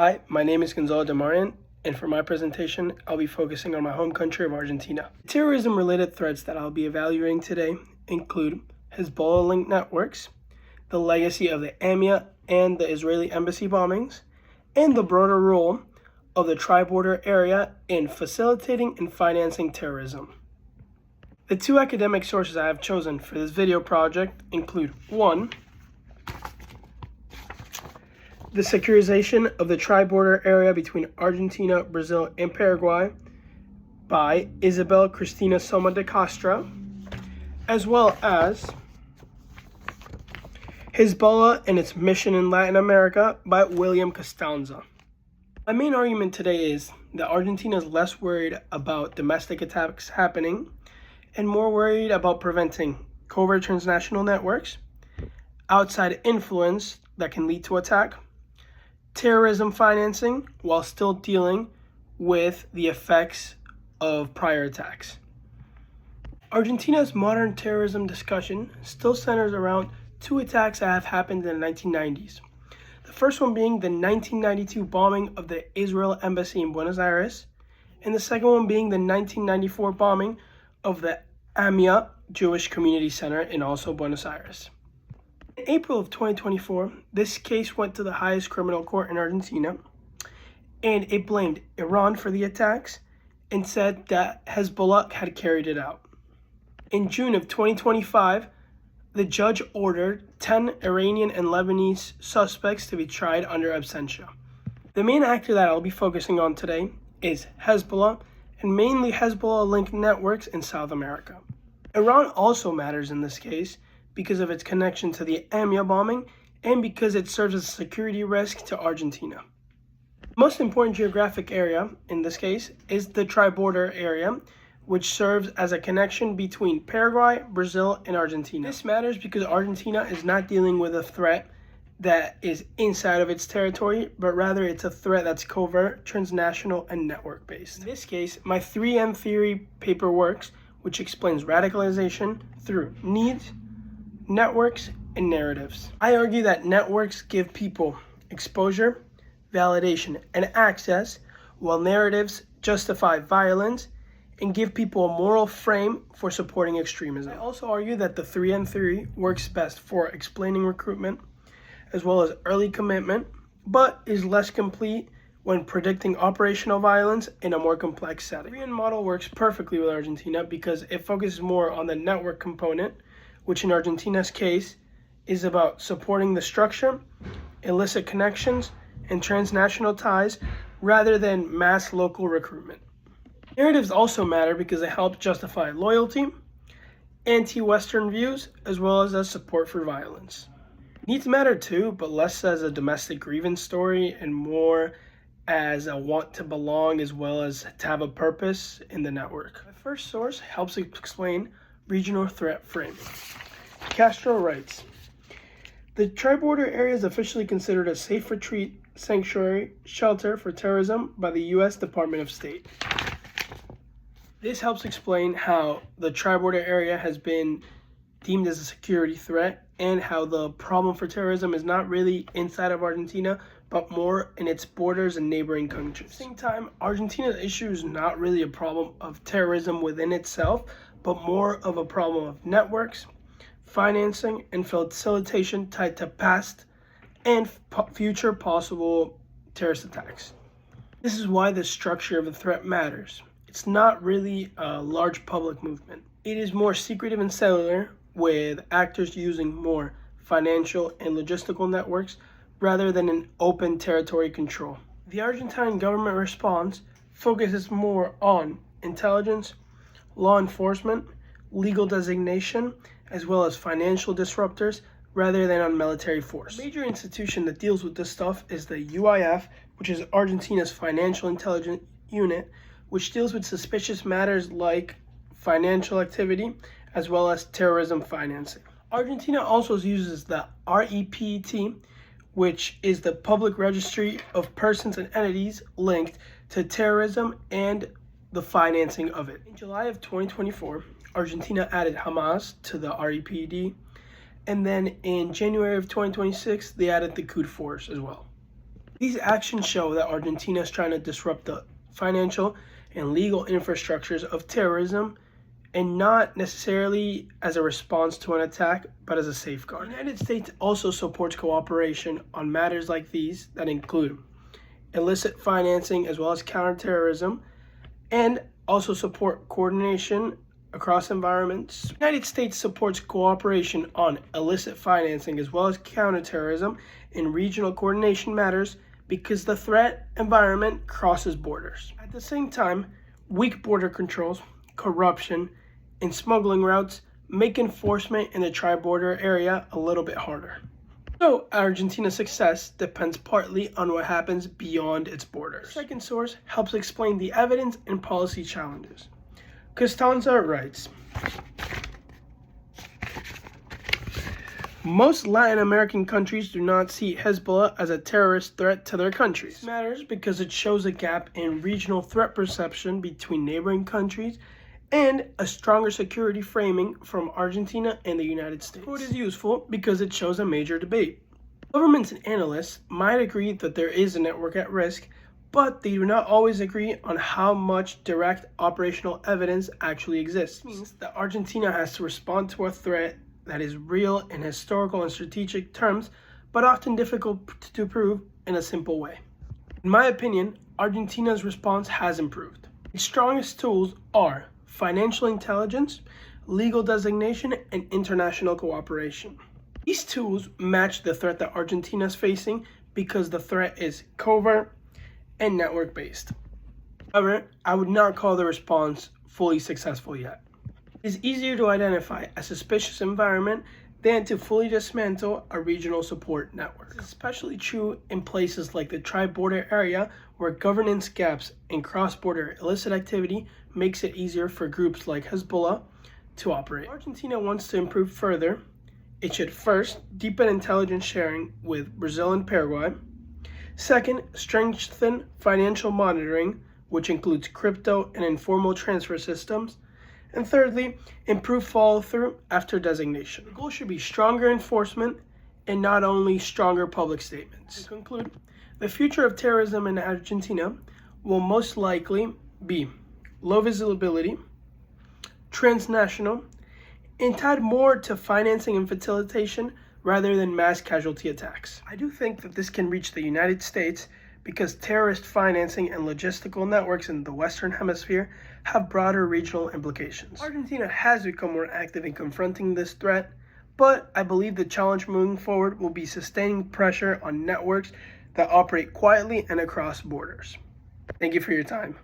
Hi, my name is Gonzalo Demarian, and for my presentation, I'll be focusing on my home country of Argentina. Terrorism-related threats that I'll be evaluating today include Hezbollah-linked networks, the legacy of the AMIA and the Israeli embassy bombings, and the broader role of the tri-border area in facilitating and financing terrorism. The two academic sources I have chosen for this video project include 1. The securitization of the tri-border area between Argentina, Brazil, and Paraguay by Isabel Cristina Soma de Castro, as well as Hezbollah and its mission in Latin America by William Costanza. My main argument today is that Argentina is less worried about domestic attacks happening and more worried about preventing covert transnational networks, outside influence that can lead to attack, terrorism financing, while still dealing with the effects of prior attacks. Argentina's modern terrorism discussion still centers around two attacks that have happened in the 1990s. The first one being the 1992 bombing of the Israel embassy in Buenos Aires, and the second one being the 1994 bombing of the AMIA Jewish Community Center in also Buenos Aires. In April of 2024, this case went to the highest criminal court in Argentina, and it blamed Iran for the attacks and said that Hezbollah had carried it out. In June of 2025, the judge ordered 10 Iranian and Lebanese suspects to be tried under absentia. The main actor that I'll be focusing on today is Hezbollah, and mainly Hezbollah-linked networks in South America. Iran also matters in this case because of its connection to the AMIA bombing and because it serves as a security risk to Argentina. The most important geographic area in this case is the tri-border area, which serves as a connection between Paraguay, Brazil, and Argentina. This matters because Argentina is not dealing with a threat that is inside of its territory, but rather it's a threat that's covert, transnational, and network-based. In this case, my 3M theory paper works, which explains radicalization through needs, networks, and narratives. I argue that networks give people exposure, validation, and access, while narratives justify violence and give people a moral frame for supporting extremism. I also argue that the 3M theory works best for explaining recruitment as well as early commitment, but is less complete when predicting operational violence in a more complex setting. The 3M model works perfectly with Argentina because it focuses more on the network component, which in Argentina's case is about supporting the structure, illicit connections, and transnational ties rather than mass local recruitment. Narratives also matter because they help justify loyalty, anti-Western views, as well as support for violence. Needs matter too, but less as a domestic grievance story and more as a want to belong as well as to have a purpose in the network. The first source helps explain regional threat framing. Castro writes, the tri-border area is officially considered a safe retreat, sanctuary, shelter for terrorism by the U.S. Department of State. This helps explain how the tri-border area has been deemed as a security threat and how the problem for terrorism is not really inside of Argentina, but more in its borders and neighboring countries. At the same time, Argentina's issue is not really a problem of terrorism within itself, but more of a problem of networks, financing, and facilitation tied to past and future possible terrorist attacks. This is why the structure of the threat matters. It's not really a large public movement. It is more secretive and cellular, with actors using more financial and logistical networks rather than an open territory control. The Argentine government response focuses more on intelligence, law enforcement, legal designation, as well as financial disruptors rather than on military force. The major institution that deals with this stuff is the UIF, which is Argentina's financial intelligence unit, which deals with suspicious matters like financial activity as well as terrorism financing. Argentina also uses the REPT, which is the public registry of persons and entities linked to terrorism and the financing of it. In July of 2024, Argentina added Hamas to the REPD, and then in January of 2026, they added the Quds Force as well. These actions show that Argentina is trying to disrupt the financial and legal infrastructures of terrorism, and not necessarily as a response to an attack, but as a safeguard. The United States also supports cooperation on matters like these that include illicit financing as well as counterterrorism, and also support coordination across environments. The United States supports cooperation on illicit financing as well as counterterrorism in regional coordination matters because the threat environment crosses borders. At the same time, weak border controls, corruption, and smuggling routes make enforcement in the tri-border area a little bit harder. So, Argentina's success depends partly on what happens beyond its borders. The second source helps explain the evidence and policy challenges. Costanza writes, most Latin American countries do not see Hezbollah as a terrorist threat to their countries. This matters because it shows a gap in regional threat perception between neighboring countries and a stronger security framing from Argentina and the United States. Quote is useful because it shows a major debate. Governments and analysts might agree that there is a network at risk, but they do not always agree on how much direct operational evidence actually exists. This means that Argentina has to respond to a threat that is real in historical and strategic terms, but often difficult to prove in a simple way. In my opinion, Argentina's response has improved. Its strongest tools are financial intelligence, legal designation, and international cooperation. These tools match the threat that Argentina is facing because the threat is covert and network-based. However, I would not call the response fully successful yet. It is easier to identify a suspicious environment than to fully dismantle a regional support network. This is especially true in places like the tri-border area where governance gaps and cross-border illicit activity makes it easier for groups like Hezbollah to operate. If Argentina wants to improve further, it should first deepen intelligence sharing with Brazil and Paraguay. Second, strengthen financial monitoring, which includes crypto and informal transfer systems. And thirdly, improve follow-through after designation. The goal should be stronger enforcement and not only stronger public statements. To conclude, the future of terrorism in Argentina will most likely be low visibility, transnational, and tied more to financing and facilitation rather than mass casualty attacks. I do think that this can reach the United States because terrorist financing and logistical networks in the Western Hemisphere have broader regional implications. Argentina has become more active in confronting this threat, but I believe the challenge moving forward will be sustaining pressure on networks that operate quietly and across borders. Thank you for your time.